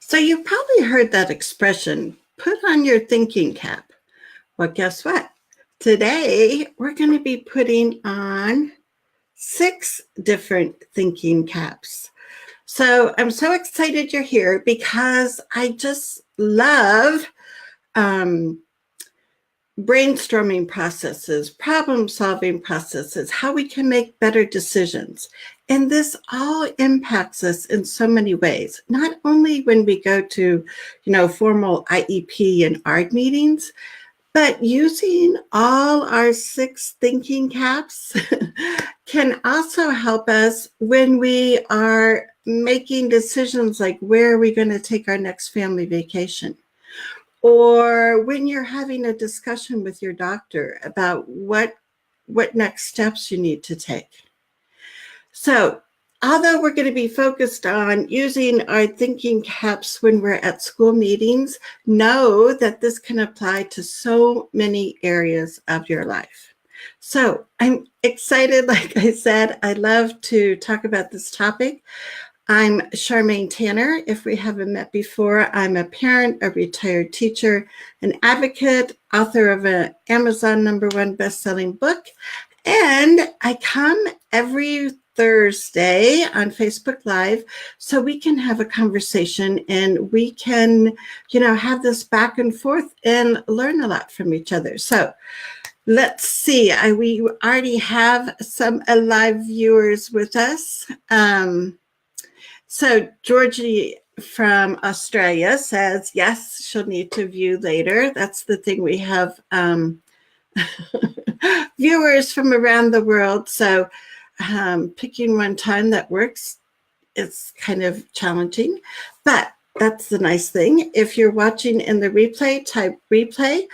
So you've probably heard that expression, put on your thinking cap. Well, guess what? Today, we're going to be putting on 6 different thinking caps. So I'm so excited you're here because I just love um, brainstorming processes, problem solving processes, how we can make better decisions. And this all impacts us in so many ways, not only when we go to, formal IEP and ARD meetings, but using all our 6 thinking caps can also help us when we are making decisions like where are we going to take our next family vacation? Or when you're having a discussion with your doctor about what next steps you need to take. So, although we're going to be focused on using our thinking caps when we're at school meetings, know that this can apply to so many areas of your life. So, I'm excited. Like I said, I love to talk about this topic. I'm Charmaine Tanner. If we haven't met before, I'm a parent, a retired teacher, an advocate, author of an Amazon #1 best-selling book, and I come every Thursday on Facebook Live so we can have a conversation and we can, have this back and forth and learn a lot from each other. So let's see. We already have some live viewers with us. So Georgie from Australia says, yes, she'll need to view later. That's the thing. We have viewers from around the world. So picking one time that works is kind of challenging, but that's the nice thing. If you're watching in the replay, type replay.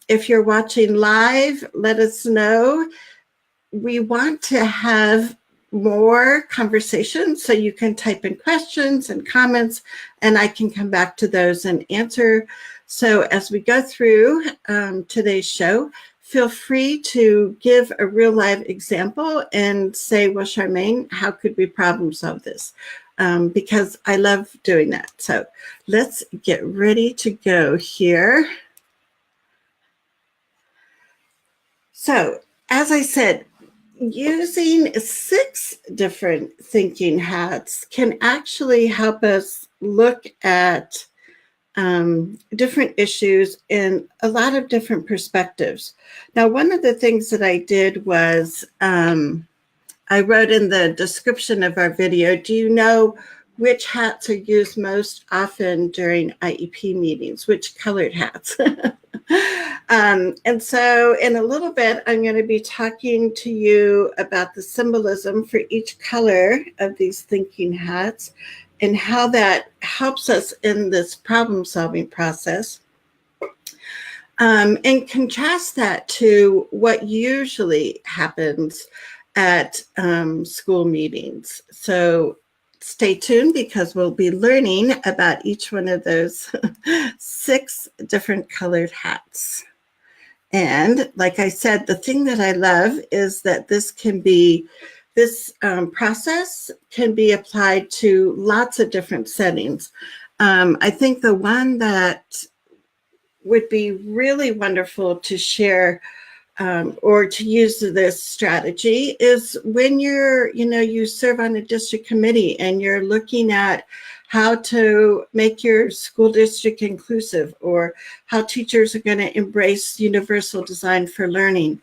If you're watching live, let us know. We want to have more conversations, so you can type in questions and comments, and I can come back to those and answer. So as we go through today's show, feel free to give a real live example and say, well, Charmaine, how could we problem solve this? Because I love doing that. So let's get ready to go here. So as I said, using 6 different thinking hats can actually help us look at different issues in a lot of different perspectives. Now, one of the things that I did was I wrote in the description of our video, do you know which hats are used most often during IEP meetings? Which colored hats? And so in a little bit, I'm going to be talking to you about the symbolism for each color of these thinking hats and how that helps us in this problem-solving process. And contrast that to what usually happens at school meetings. So stay tuned because we'll be learning about each one of those 6 different colored hats. And like I said, the thing that I love is that this process can be applied to lots of different settings. I think the one that would be really wonderful to share or to use this strategy is when you serve on a district committee and you're looking at how to make your school district inclusive or how teachers are going to embrace universal design for learning.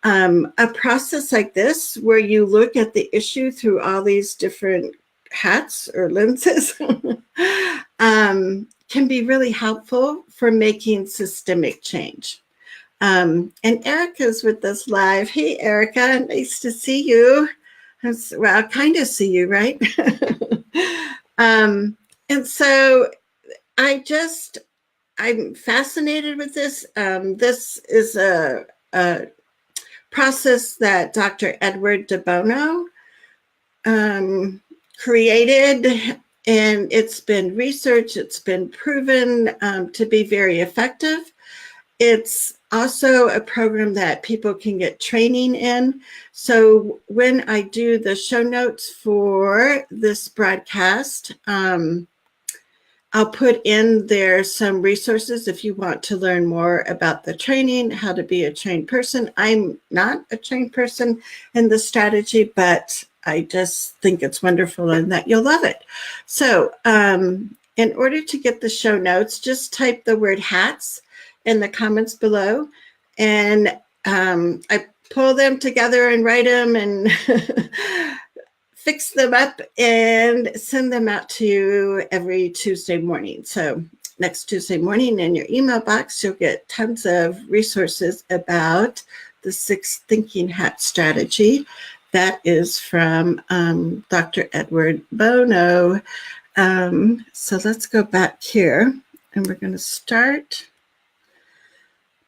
A process like this, where you look at the issue through all these different hats or lenses, can be really helpful for making systemic change. And Erica's with us live. Hey, Erica, nice to see you. Well, kind of see you, right? And so I'm fascinated with this. This is a process that Dr. Edward de Bono created, and it's been researched, it's been proven to be very effective. It's also a program that people can get training in. So when I do the show notes for this broadcast, I'll put in there some resources if you want to learn more about the training, how to be a trained person. I'm not a trained person in the strategy, but I just think it's wonderful and that you'll love it. So in order to get the show notes, just type the word hats in the comments below, and I pull them together and write them and fix them up and send them out to you every Tuesday morning. So next Tuesday morning in your email box, you'll get tons of resources about the 6 thinking hat strategy. That is from Dr. Edward Bono. So let's go back here, and we're going to start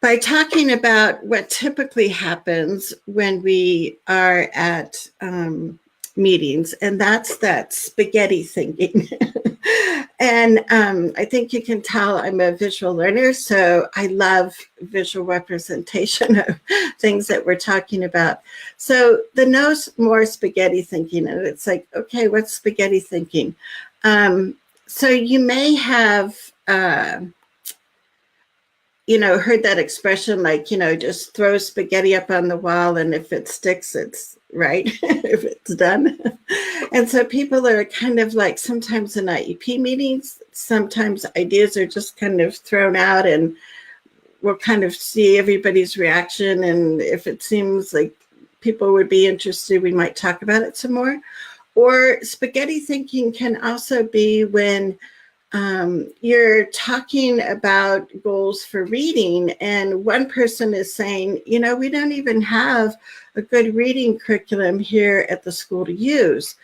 by talking about what typically happens when we are at meetings, and that's that spaghetti thinking. And I think you can tell I'm a visual learner, so I love visual representation of things that we're talking about. So the no more spaghetti thinking, and it's like, okay, what's spaghetti thinking? So you may have heard that expression, like, just throw spaghetti up on the wall, and if it sticks, it's right, if it's done. And so people are kind of like, sometimes in IEP meetings, sometimes ideas are just kind of thrown out, and we'll kind of see everybody's reaction. And if it seems like people would be interested, we might talk about it some more. Or spaghetti thinking can also be when you're talking about goals for reading, and one person is saying, we don't even have a good reading curriculum here at the school to use.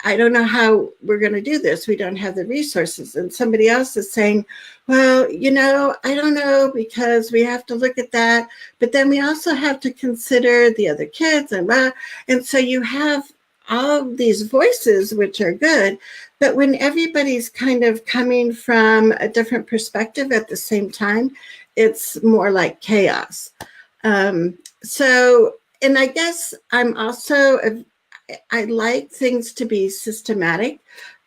I don't know how we're going to do this. We don't have the resources. And somebody else is saying, well, I don't know, because we have to look at that. But then we also have to consider the other kids. And so you have all these voices, which are good. But when everybody's kind of coming from a different perspective at the same time, it's more like chaos. And I guess I'm also, I like things to be systematic,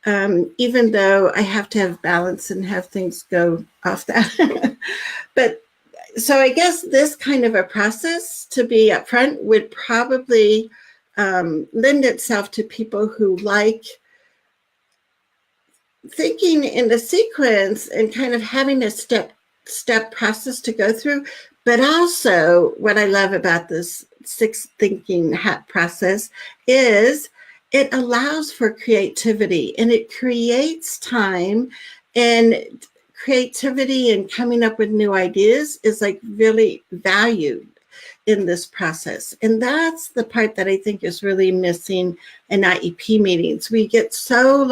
even though I have to have balance and have things go off that. But so I guess this kind of a process to be upfront would probably lend itself to people who like thinking in a sequence and kind of having a step process to go through. But also what I love about this 6 thinking hat process is it allows for creativity, and it creates time, and creativity and coming up with new ideas is like really valued in this process. And that's the part that I think is really missing in IEP meetings. We get so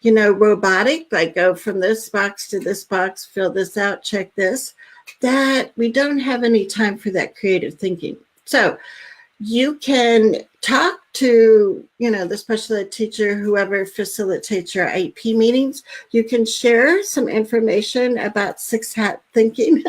robotic, like go from this box to this box, fill this out, check this, that we don't have any time for that creative thinking. So you can talk to, the special ed teacher, whoever facilitates your IEP meetings. You can share some information about 6 hat thinking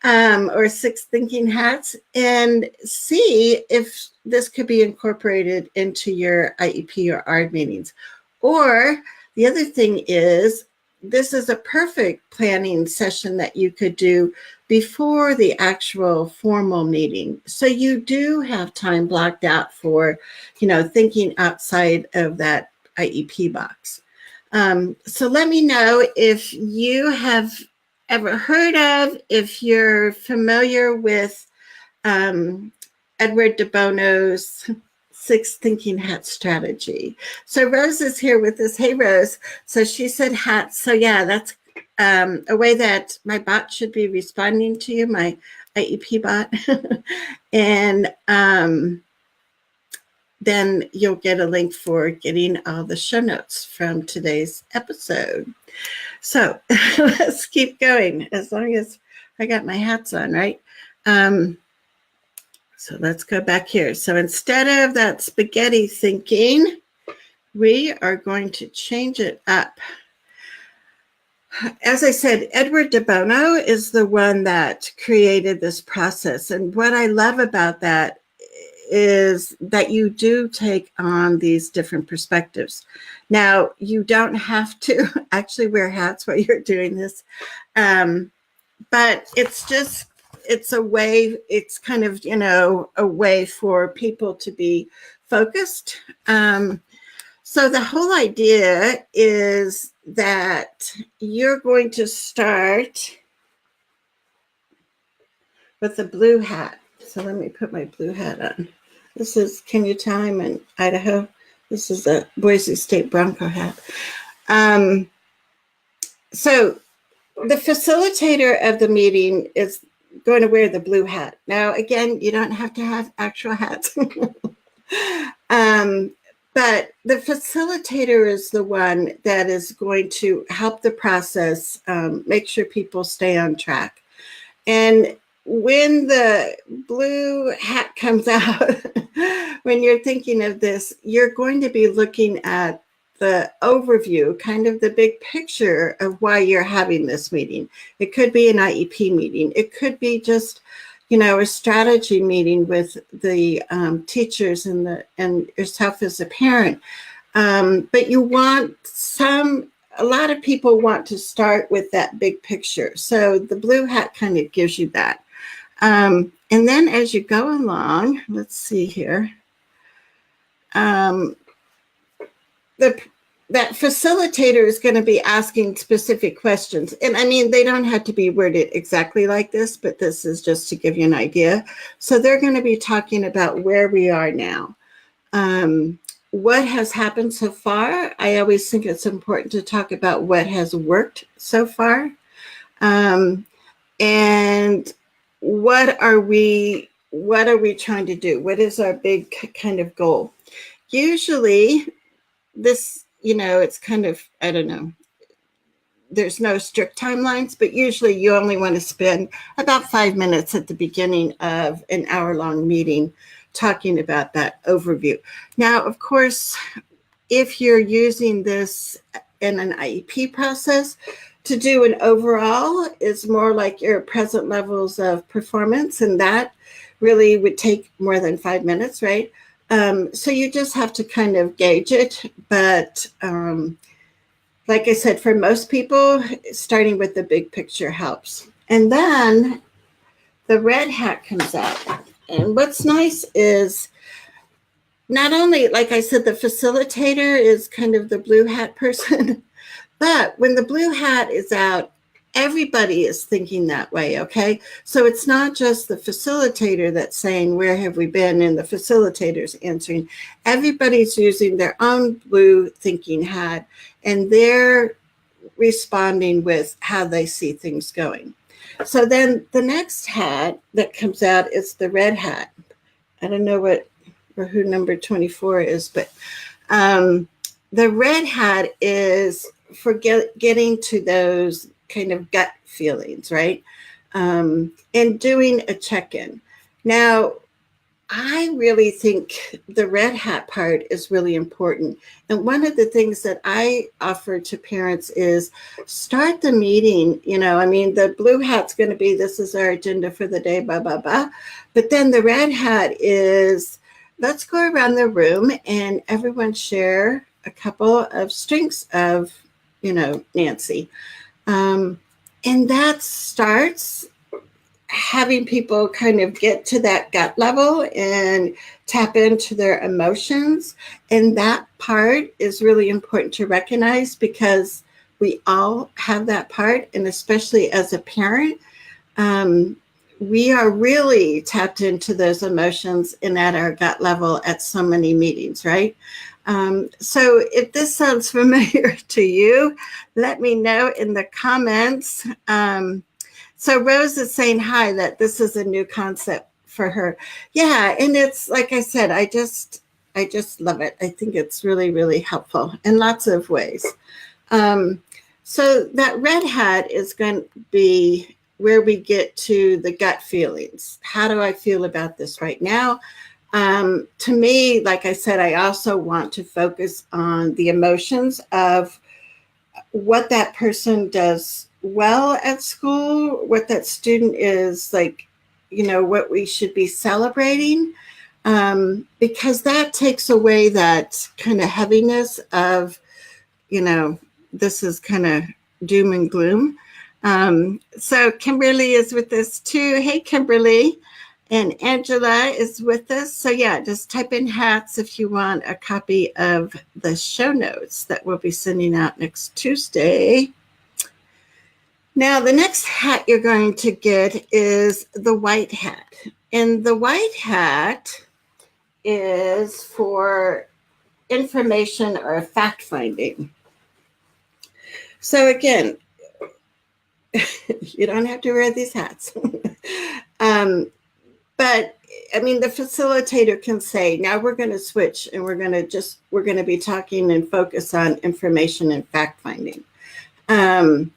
or 6 thinking hats, and see if this could be incorporated into your IEP or ARD meetings. Or the other thing is, this is a perfect planning session that you could do before the actual formal meeting. So you do have time blocked out for, thinking outside of that IEP box. So let me know if you have ever heard of, if you're familiar with Edward de Bono's 6 thinking hat strategy. So Rose is here with us. Hey, Rose. So she said hats. So yeah, that's a way that my bot should be responding to you, my IEP bot. And then you'll get a link for getting all the show notes from today's episode. So let's keep going, as long as I got my hats on, right? So let's go back here. So instead of that spaghetti thinking, we are going to change it up. As I said, Edward de Bono is the one that created this process. And what I love about that is that you do take on these different perspectives. Now, you don't have to actually wear hats while you're doing this, but it's a way, it's kind of, a way for people to be focused. So the whole idea is that you're going to start with the blue hat. So let me put my blue hat on. This is, can you tell I'm in Idaho? This is a Boise State Bronco hat. So the facilitator of the meeting is going to wear the blue hat. Now, again, you don't have to have actual hats. But the facilitator is the one that is going to help the process, make sure people stay on track. And when the blue hat comes out, when you're thinking of this, you're going to be looking at the overview, kind of the big picture of why you're having this meeting. It could be an IEP meeting. It could be just, a strategy meeting with the teachers and yourself as a parent. But you want a lot of people want to start with that big picture. So the blue hat kind of gives you that. And then as you go along, let's see here. That facilitator is going to be asking specific questions. And I mean, they don't have to be worded exactly like this, but this is just to give you an idea. So they're going to be talking about where we are now. What has happened so far? I always think it's important to talk about what has worked so far. And what are we trying to do? What is our big kind of goal? Usually this, it's kind of, I don't know, there's no strict timelines, but usually you only want to spend about 5 minutes at the beginning of an hour-long meeting talking about that overview. Now, of course, if you're using this in an IEP process, to do an overall is more like your present levels of performance, and that really would take more than 5 minutes, right? So you just have to kind of gauge it. But like I said, for most people, starting with the big picture helps. And then the red hat comes out. And what's nice is not only, like I said, the facilitator is kind of the blue hat person, but when the blue hat is out, everybody is thinking that way, okay? So it's not just the facilitator that's saying, where have we been? And the facilitator's answering. Everybody's using their own blue thinking hat, and they're responding with how they see things going. So then the next hat that comes out is the red hat. I don't know who number 24 is, but the red hat is for getting to those kind of gut feelings, right? And doing a check-in. Now, I really think the red hat part is really important. And one of the things that I offer to parents is start the meeting, the blue hat's going to be, this is our agenda for the day, blah, blah, blah. But then the red hat is, let's go around the room and everyone share a couple of strengths of, Nancy. And that starts having people kind of get to that gut level and tap into their emotions. And that part is really important to recognize, because we all have that part. And especially as a parent, we are really tapped into those emotions and at our gut level at so many meetings, right? So if this sounds familiar to you, let me know in the comments. So Rose is saying hi, that this is a new concept for her. Yeah, and it's like I said, I just love it. I think it's really, really helpful in lots of ways. So that red hat is going to be where we get to the gut feelings. How do I feel about this right now? To me, like I said, I also want to focus on the emotions of what that person does well at school, what that student is like, what we should be celebrating. because that takes away that kind of heaviness of, this is kind of doom and gloom. So Kimberly is with us too. Hey, Kimberly. And Angela is with us. So yeah, just type in hats if you want a copy of the show notes that we'll be sending out next Tuesday. Now, the next hat you're going to get is the white hat. And the white hat is for information or fact finding. So again, you don't have to wear these hats. But I mean, the facilitator can say, now we're going to switch and we're going to be talking and focus on information and fact finding. And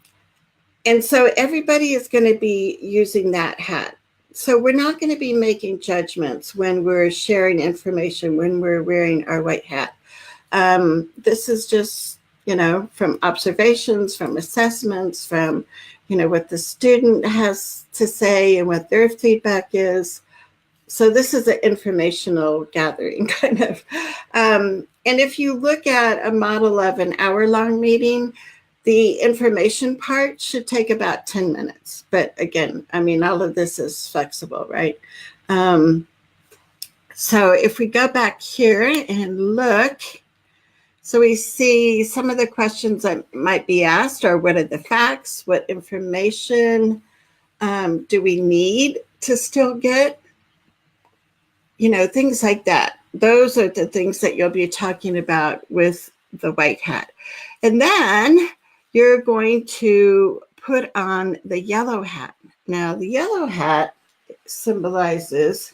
so everybody is going to be using that hat. So we're not going to be making judgments when we're sharing information, when we're wearing our white hat. This is just, from observations, from assessments, from, what the student has to say and what their feedback is. So this is an informational gathering kind of. And if you look at a model of an hour-long meeting, the information part should take about 10 minutes. But again, I mean, all of this is flexible, right? So if we go back here and look, so we see some of the questions that might be asked are, what are the facts? What information do we need to still get? Things like that. Those are the things that you'll be talking about with the white hat. And then you're going to put on the yellow hat. Now, the yellow hat symbolizes,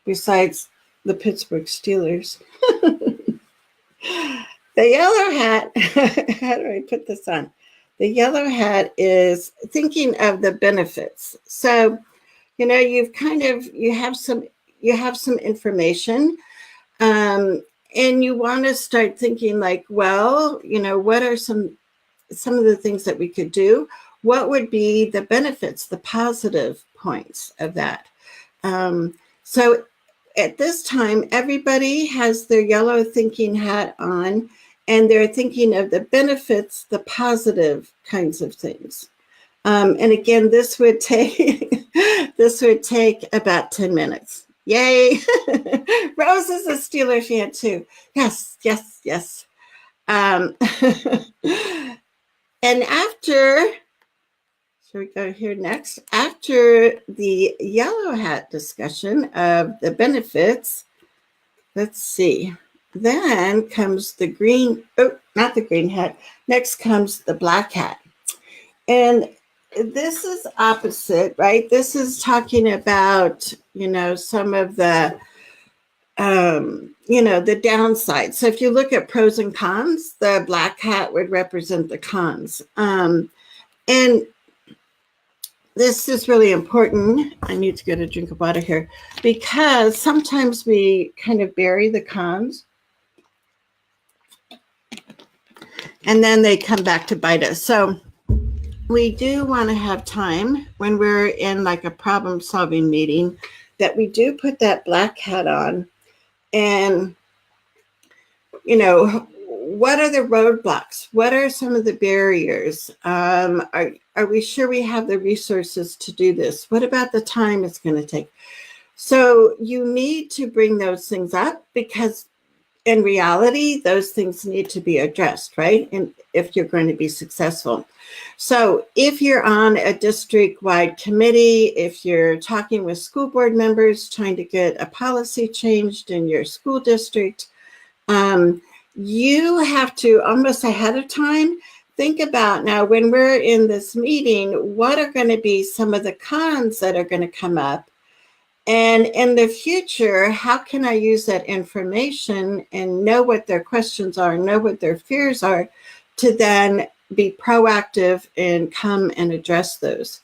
besides the Pittsburgh Steelers, the yellow hat, how do I put this on? The yellow hat is thinking of the benefits. So, you have some information, and you want to start thinking like, well, what are some of the things that we could do? What would be the benefits, the positive points of that? So at this time, everybody has their yellow thinking hat on, and they're thinking of the benefits, the positive kinds of things. And again, this would take about 10 minutes. Yay. Rose is a Steeler fan too. Yes. And after, shall we go here next? After the yellow hat discussion of the benefits, let's see. Then comes the green, not the green hat. Next comes the black hat. And this is opposite, right? This is talking about, some of the, the downside. So if you look at pros and cons, the black hat would represent the cons. And this is really important. I need to get a drink of water here, because sometimes we kind of bury the cons and then they come back to bite us. So we do want to have time when we're in like a problem solving meeting that we do put that black hat on, and, what are the roadblocks? What are some of the barriers? Are we sure we have the resources to do this? What about the time it's going to take? So you need to bring those things up, because in reality, those things need to be addressed, right? And if you're going to be successful. So if you're on a district-wide committee, if you're talking with school board members, trying to get a policy changed in your school district, you have to almost ahead of time think about, now when we're in this meeting, what are going to be some of the cons that are going to come up? And in the future, how can I use that information and know what their questions are, know what their fears are, to then be proactive and come and address those?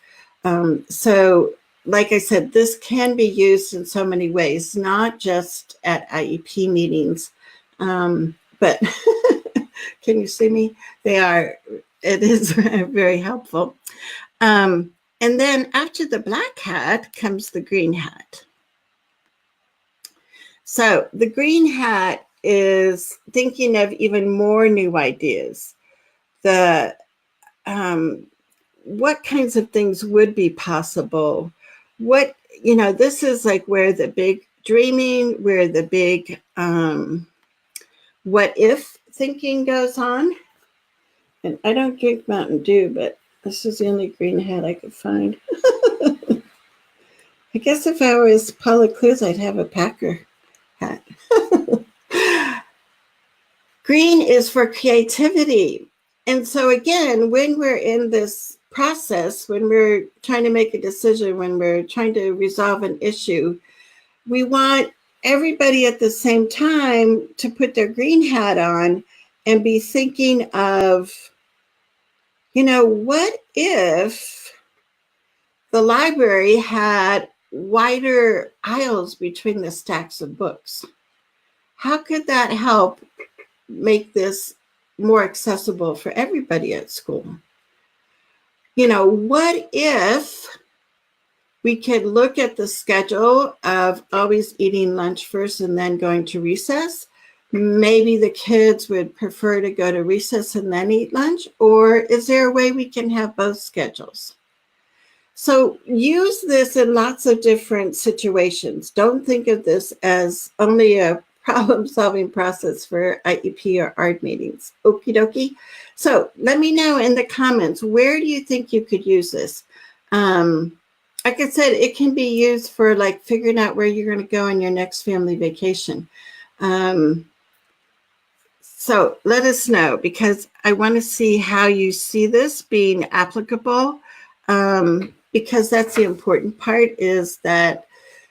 So like I said, this can be used in so many ways, not just at IEP meetings, but can you see me? It is very helpful. And then after the black hat comes the green hat. So the green hat is thinking of even more new ideas. The what kinds of things would be possible? What, this is like where the big dreaming, where the big what if thinking goes on. And I don't drink Mountain Dew, but this is the only green hat I could find. I guess if I was Paula Cruz, I'd have a Packer hat. Green is for creativity. And so again, when we're in this process, when we're trying to make a decision, when we're trying to resolve an issue, we want everybody at the same time to put their green hat on and be thinking of, what if the library had wider aisles between the stacks of books? How could that help make this more accessible for everybody at school? What if we could look at the schedule of always eating lunch first and then going to recess? Maybe the kids would prefer to go to recess and then eat lunch, or is there a way we can have both schedules? So use this in lots of different situations. Don't think of this as only a problem-solving process for IEP or ARD meetings. Okie dokie. So let me know in the comments, where do you think you could use this? Like I said, it can be used for like figuring out where you're going to go on your next family vacation. So let us know, because I want to see how you see this being applicable, because that's the important part, is that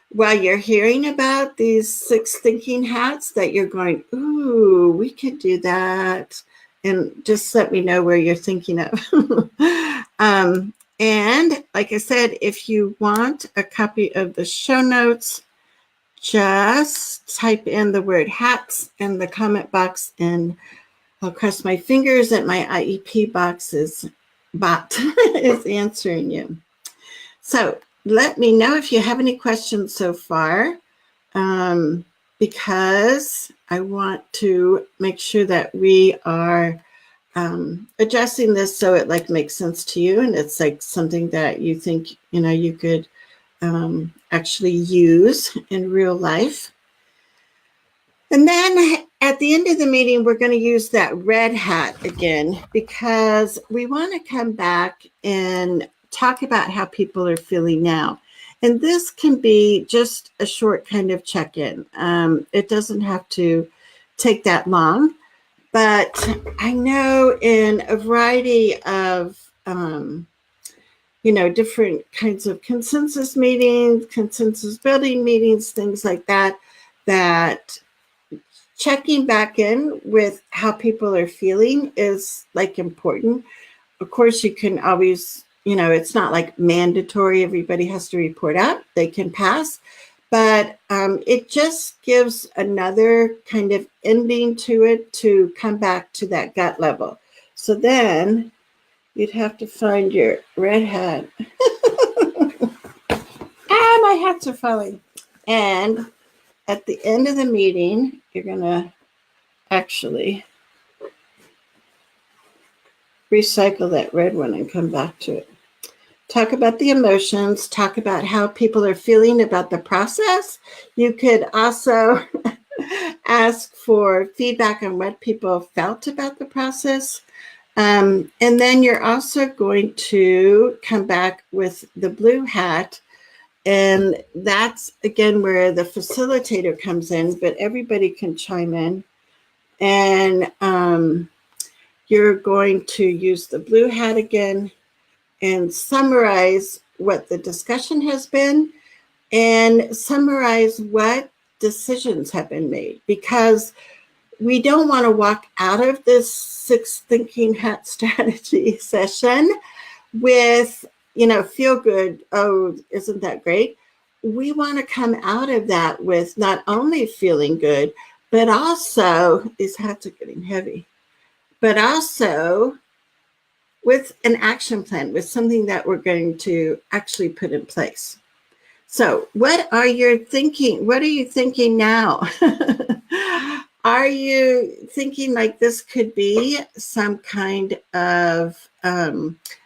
while you're hearing about these 6 thinking hats, that you're going, ooh, we could do that. And just let me know where you're thinking of. And like I said, if you want a copy of the show notes, just type in the word hats in the comment box, and I'll cross my fingers that my IEP bot is answering you. So let me know if you have any questions so far, because I want to make sure that we are addressing this so it like makes sense to you, and it's like something that you think you could actually use in real life. And then at the end of the meeting, we're going to use that red hat again, because we want to come back and talk about how people are feeling now. And this can be just a short kind of check-in. It doesn't have to take that long, but I know in a variety of different kinds of consensus meetings, consensus building meetings, things like that, that checking back in with how people are feeling is like important. Of course, you can always, it's not like mandatory everybody has to report out. They can pass, but it just gives another kind of ending to it to come back to that gut level. So then you'd have to find your red hat. My hats are falling. And at the end of the meeting, you're going to actually recycle that red one and come back to it. Talk about the emotions, talk about how people are feeling about the process. You could also ask for feedback on what people felt about the process. And then you're also going to come back with the blue hat. And that's, again, where the facilitator comes in, but everybody can chime in. And you're going to use the blue hat again and summarize what the discussion has been and summarize what decisions have been made, because we don't want to walk out of this 6 thinking hat strategy session with, feel good. Oh, isn't that great? We want to come out of that with not only feeling good, but also, these hats are getting heavy, but also with an action plan, with something that we're going to actually put in place. So what are you thinking? What are you thinking now? Are you thinking like this could be some kind of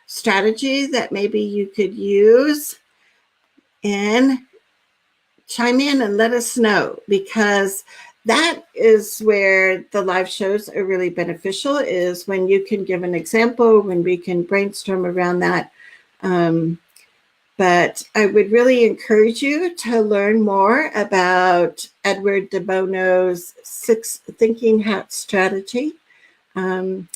strategy that maybe you could use? And chime in and let us know, because that is where the live shows are really beneficial, is when you can give an example, when we can brainstorm around that. But I would really encourage you to learn more about Edward de Bono's 6 thinking hat strategy, and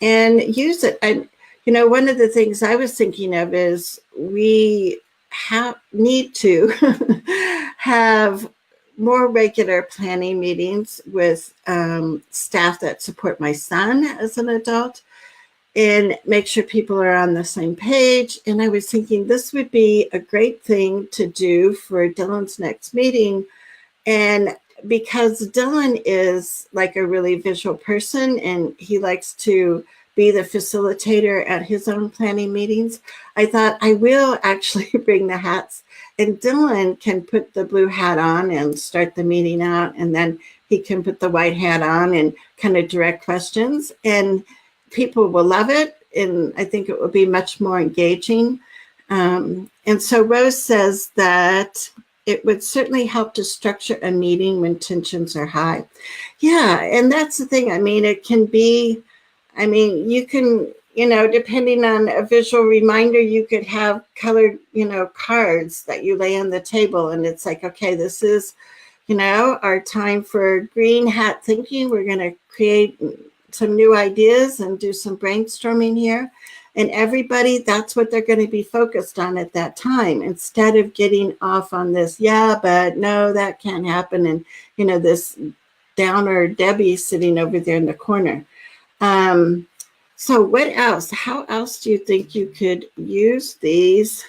use it. And, one of the things I was thinking of is we need to have more regular planning meetings with staff that support my son as an adult, and make sure people are on the same page. And I was thinking this would be a great thing to do for Dylan's next meeting. And because Dylan is like a really visual person and he likes to be the facilitator at his own planning meetings, I thought I will actually bring the hats, and Dylan can put the blue hat on and start the meeting out, and then he can put the white hat on and kind of direct questions, and people will love it, and I think it will be much more engaging. And so Rose says that it would certainly help to structure a meeting when tensions are high. Yeah, and that's the thing. I mean, it can be, you can, depending on a visual reminder, you could have colored, cards that you lay on the table, and it's like, okay, this is, our time for green hat thinking. We're going to create some new ideas and do some brainstorming here. And everybody, that's what they're going to be focused on at that time, instead of getting off on this, yeah, but no, that can't happen. And, this downer Debbie sitting over there in the corner. So what else? How else do you think you could use these?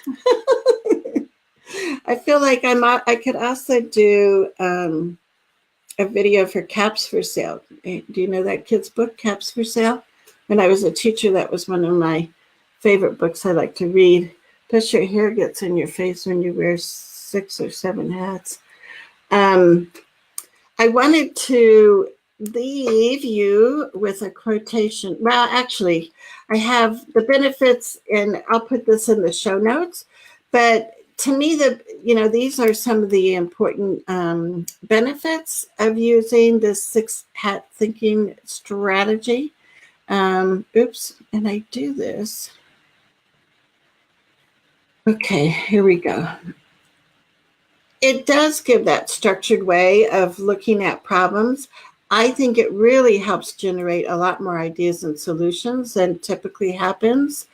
I feel like I could also do a video for Caps for Sale. Do you know that kid's book, Caps for Sale? When I was a teacher, that was one of my favorite books I like to read. Plus your hair gets in your face when you wear 6 or 7 hats. I wanted to leave you with a quotation. Well, actually, I have the benefits, and I'll put this in the show notes. But to me, these are some of the important benefits of using this 6 hat thinking strategy. Oops, and I do this. Okay, here we go. It does give that structured way of looking at problems. I think it really helps generate a lot more ideas and solutions than typically happens.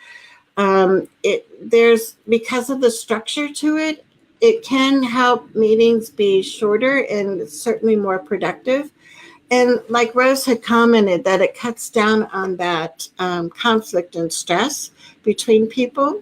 Because of the structure to it, it can help meetings be shorter and certainly more productive. And like Rose had commented, that it cuts down on that conflict and stress between people.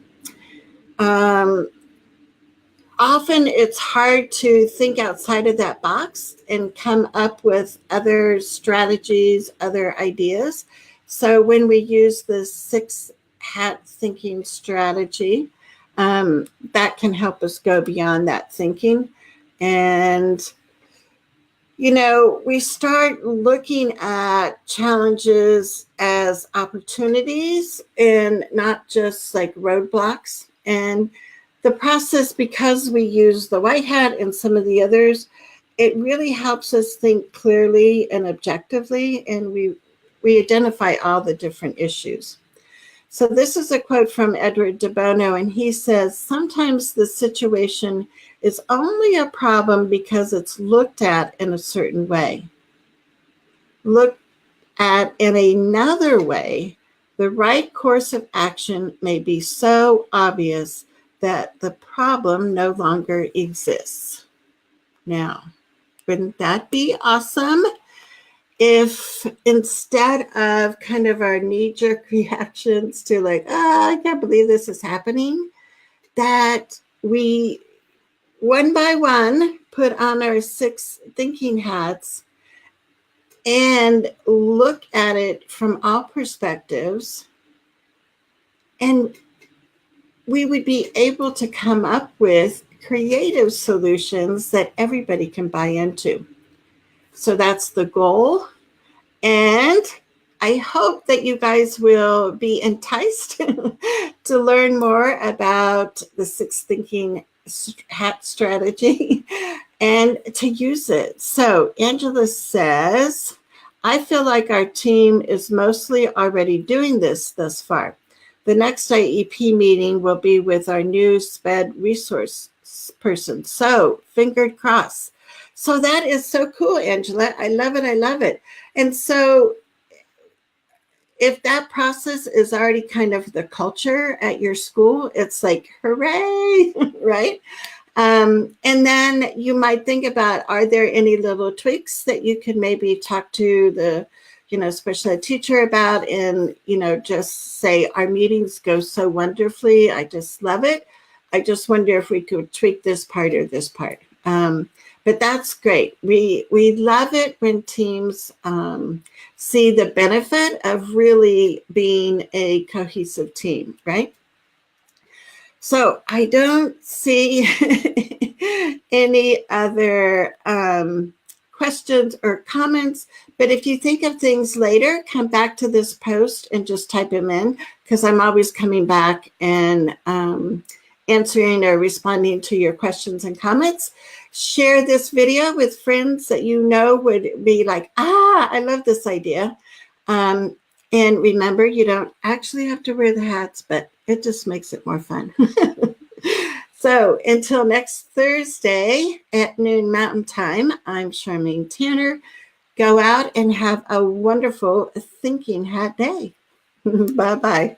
Often it's hard to think outside of that box and come up with other strategies, other ideas. So when we use the 6 hat thinking strategy, that can help us go beyond that thinking. And, we start looking at challenges as opportunities and not just like roadblocks. And the process, because we use the white hat and some of the others, it really helps us think clearly and objectively, and we identify all the different issues. So this is a quote from Edward de Bono, and he says, sometimes the situation is only a problem because it's looked at in a certain way. Looked at in another way, the right course of action may be so obvious that the problem no longer exists. Now, wouldn't that be awesome if instead of kind of our knee-jerk reactions to like, I can't believe this is happening, that we one by one put on our 6 thinking hats and look at it from all perspectives, and we would be able to come up with creative solutions that everybody can buy into. So that's the goal. And I hope that you guys will be enticed to learn more about the six thinking hat strategy and to use it. So Angela says, I feel like our team is mostly already doing this thus far. The next IEP meeting will be with our new SPED resource person. So fingered crossed. So that is so cool, Angela. I love it. I love it. And so if that process is already kind of the culture at your school, it's like, hooray, right? And then you might think about, are there any little tweaks that you could maybe talk to the, special ed teacher about, and, just say, our meetings go so wonderfully. I just love it. I just wonder if we could tweak this part or this part. But that's great. We love it when teams see the benefit of really being a cohesive team, right? So I don't see any other questions or comments, but if you think of things later, come back to this post and just type them in, because I'm always coming back and answering or responding to your questions and comments. Share this video with friends that you know would be like, I love this idea. And remember, you don't actually have to wear the hats, but it just makes it more fun. So until next Thursday at noon Mountain Time, I'm Charmaine Tanner. Go out and have a wonderful thinking hat day. Bye-bye.